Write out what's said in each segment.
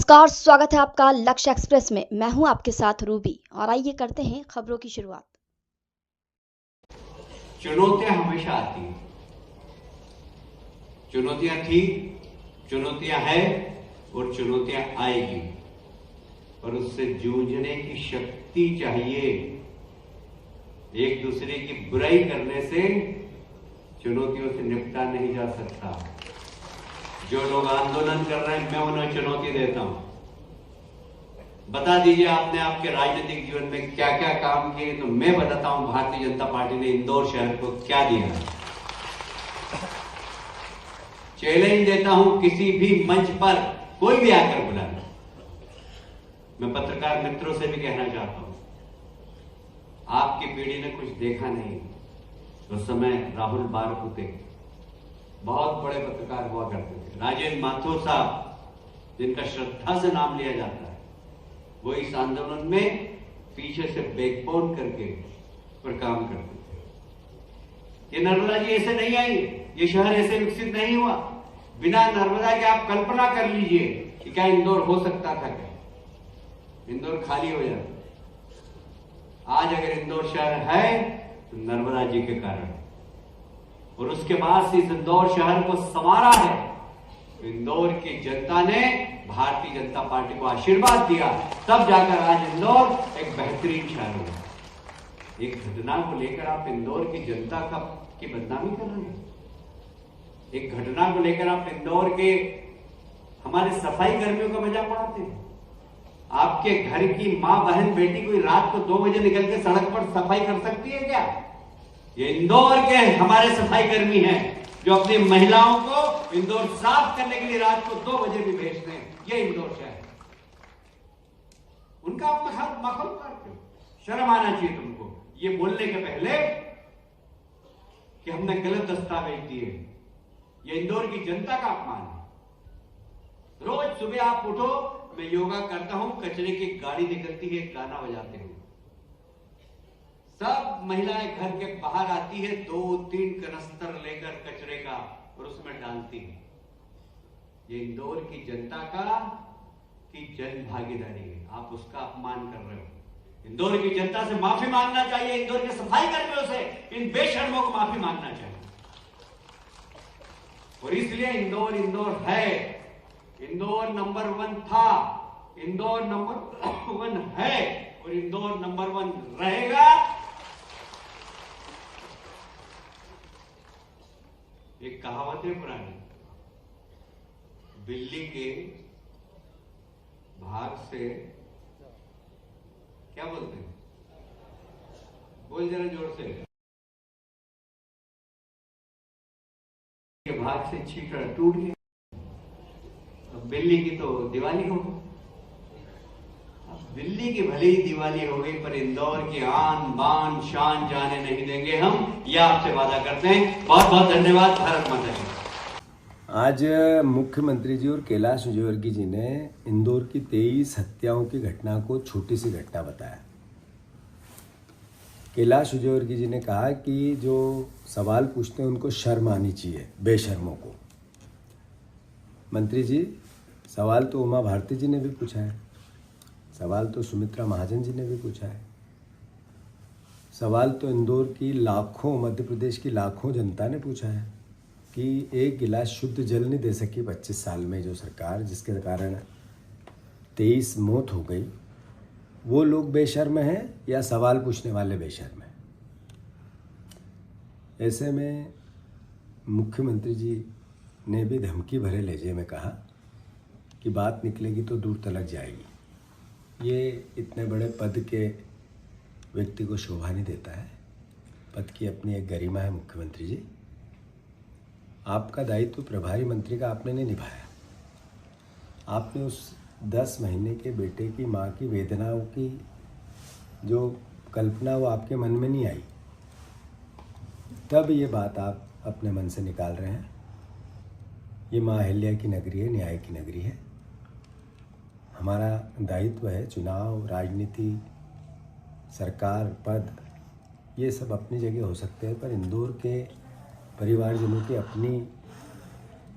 नमस्कार, स्वागत है आपका लक्ष्य एक्सप्रेस में। मैं हूं आपके साथ रूबी और आइए करते हैं खबरों की शुरुआत। चुनौतियां हमेशा आती हैं। चुनौतियां थी, चुनौतियां है और चुनौतियां आएगी, पर उससे जूझने की शक्ति चाहिए। एक दूसरे की बुराई करने से चुनौतियों से निपटा नहीं जा सकता। जो लोग आंदोलन कर रहे हैं, मैं उन्हें चुनौती देता हूं। बता दीजिए आपने आपके राजनीतिक जीवन में क्या क्या काम किए, तो मैं बताता हूं भारतीय जनता पार्टी ने इंदौर शहर को क्या दिया। चैलेंज देता हूं, किसी भी मंच पर कोई भी आकर बुला ले। मैं पत्रकार मित्रों से भी कहना चाहता हूं, आपकी पीढ़ी ने कुछ देखा नहीं। उस समय राहुल बारपुते बहुत बड़े पत्रकार हुआ करते थे। राजेंद्र माथुर साहब, जिनका श्रद्धा से नाम लिया जाता है, वो इस आंदोलन में पीछे से बैकबोन करके पर काम करते थे। ये नर्मदा जी ऐसे नहीं आई, ये शहर ऐसे विकसित नहीं हुआ। बिना नर्मदा के आप कल्पना कर लीजिए कि क्या इंदौर हो सकता था। क्या इंदौर खाली हो जाता। आज अगर इंदौर शहर है तो नर्मदा जी के कारण, और उसके बाद से इस इंदौर शहर को संवारा है। इंदौर की जनता ने भारतीय जनता पार्टी को आशीर्वाद दिया, तब जाकर आज इंदौर एक बेहतरीन शहर हुआ। एक घटना को लेकर आप इंदौर की जनता की बदनामी कर रहे हैं। एक घटना को लेकर आप इंदौर के हमारे सफाई कर्मियों का मजाक उड़ाते हैं। आपके घर की मां, बहन, बेटी कोई रात को 2 बजे निकल के सड़क पर सफाई कर सकती है क्या? ये इंदौर के हमारे सफाई कर्मी हैं जो अपनी महिलाओं को इंदौर साफ करने के लिए रात को 2 बजे भी भेजते हैं। ये इंदौर शहर है। उनका आप माहौल करते हो। शर्म आना चाहिए तुमको ये बोलने के पहले कि हमने गलत दस्तावेज दिए। ये इंदौर की जनता का अपमान है। रोज सुबह आप उठो, मैं योगा करता हूं, कचरे की गाड़ी निकलती है, गाना बजाते हुए। सब महिलाएं घर के बाहर आती है, 2-3 कनस्तर लेकर कचरे का, और उसमें डालती है। ये इंदौर की जनता की जन भागीदारी है। आप उसका अपमान कर रहे हो। इंदौर की जनता से माफी मांगना चाहिए। इंदौर के सफाई कर्मियों से, इन बेशर्मों को माफी मांगना चाहिए। और इसलिए इंदौर है। इंदौर नंबर 1 था, इंदौर नंबर 1 है और इंदौर नंबर 1 रहेगा। एक कहावत है पुरानी, बिल्ली के भाग से क्या बोलते हैं? बोल जरा जोर से। के भाग से छींटा टूट गया। अब बिल्ली की तो दिवाली हो गई। दिल्ली की भली दिवाली हो गई, पर इंदौर की आन बान शान जाने नहीं देंगे हम। यह आपसे वादा करते हैं। बहुत बहुत धन्यवाद। भारत माता की। आज मुख्यमंत्री जी और कैलाश विजयवर्गीय जी ने इंदौर की 23 हत्याओं की घटना को छोटी सी घटना बताया। कैलाश विजयवर्गीय जी ने कहा कि जो सवाल पूछते हैं उनको शर्म आनी चाहिए, बेशर्मों को। मंत्री जी, सवाल तो उमा भारती जी ने भी पूछा है, सवाल तो सुमित्रा महाजन जी ने भी पूछा है, सवाल तो इंदौर की लाखों, मध्य प्रदेश की लाखों जनता ने पूछा है कि एक गिलास शुद्ध जल नहीं दे सकी 25 साल में जो सरकार, जिसके कारण 23 मौत हो गई। वो लोग बेशर्म हैं या सवाल पूछने वाले बेशर्म हैं? ऐसे में मुख्यमंत्री जी ने भी धमकी भरे लहजे में कहा कि बात निकलेगी तो दूर तलक जाएगी। ये इतने बड़े पद के व्यक्ति को शोभा नहीं देता है। पद की अपनी एक गरिमा है। मुख्यमंत्री जी, आपका दायित्व प्रभारी मंत्री का आपने नहीं निभाया। आपने उस 10 महीने के बेटे की माँ की वेदनाओं की जो कल्पना वो आपके मन में नहीं आई, तब ये बात आप अपने मन से निकाल रहे हैं। ये माँ अहिल्या की नगरी है, न्याय की नगरी है। हमारा दायित्व है, चुनाव, राजनीति, सरकार, पद, ये सब अपनी जगह हो सकते हैं, पर इंदौर के परिवारजनों की अपनी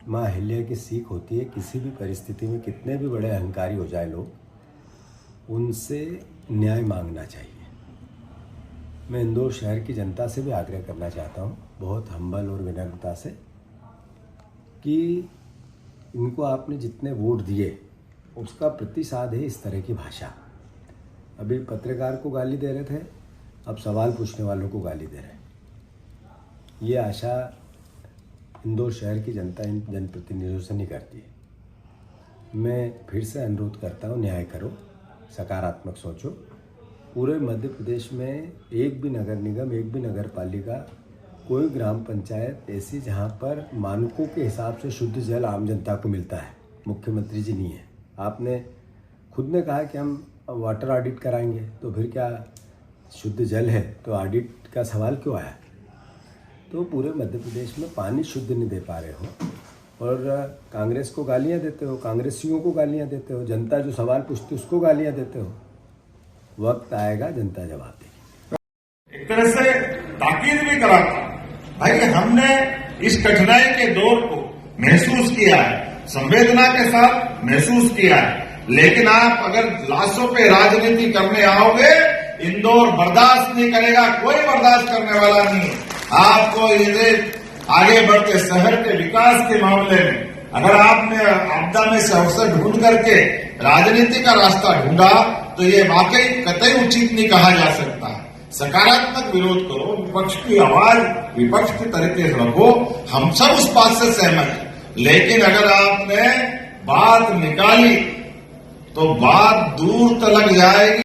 माँ अहिल्या की सीख होती है, किसी भी परिस्थिति में कितने भी बड़े अहंकारी हो जाए लोग, उनसे न्याय मांगना चाहिए। मैं इंदौर शहर की जनता से भी आग्रह करना चाहता हूँ, बहुत हम्बल और विनम्रता से, कि इनको आपने जितने वोट दिए उसका प्रतिसाद है इस तरह की भाषा। अभी पत्रकार को गाली दे रहे थे, अब सवाल पूछने वालों को गाली दे रहे हैं। ये आशा इंदौर शहर की जनता इन जनप्रतिनिधियों से नहीं करती है। मैं फिर से अनुरोध करता हूँ, न्याय करो, सकारात्मक सोचो। पूरे मध्य प्रदेश में एक भी नगर निगम, एक भी नगर पालिका, कोई ग्राम पंचायत ऐसी जहाँ पर मानकों के हिसाब से शुद्ध जल आम जनता को मिलता है, मुख्यमंत्री जी नहीं है। आपने खुद ने कहा कि हम वाटर ऑडिट कराएंगे, तो फिर क्या शुद्ध जल है तो ऑडिट का सवाल क्यों आया? तो पूरे मध्य प्रदेश में पानी शुद्ध नहीं दे पा रहे हो और कांग्रेस को गालियां देते हो, कांग्रेसियों को गालियां देते हो, जनता जो सवाल पूछती है उसको गालियां देते हो। वक्त आएगा, जनता जवाब देगी। एक तरह से ताकीद भी करा था, भाई हमने इस कठिनाई के दौर को महसूस किया है, संवेदना के साथ महसूस किया है, लेकिन आप अगर लाशों पे राजनीति करने आओगे, इंदौर बर्दाश्त नहीं करेगा, कोई बर्दाश्त करने वाला नहीं है। आपको ये आगे बढ़ते शहर के विकास के मामले में अगर आपने आपदा में से अवसर ढूंढ करके राजनीति का रास्ता ढूंढा, तो ये वाकई कतई उचित नहीं कहा जा सकता। सकारात्मक विरोध करो, विपक्ष की आवाज विपक्ष के तरीके से रखो, हम सब उस बात से सहमत हैं। लेकिन अगर आपने बात निकाली तो बात दूर तक जाएगी।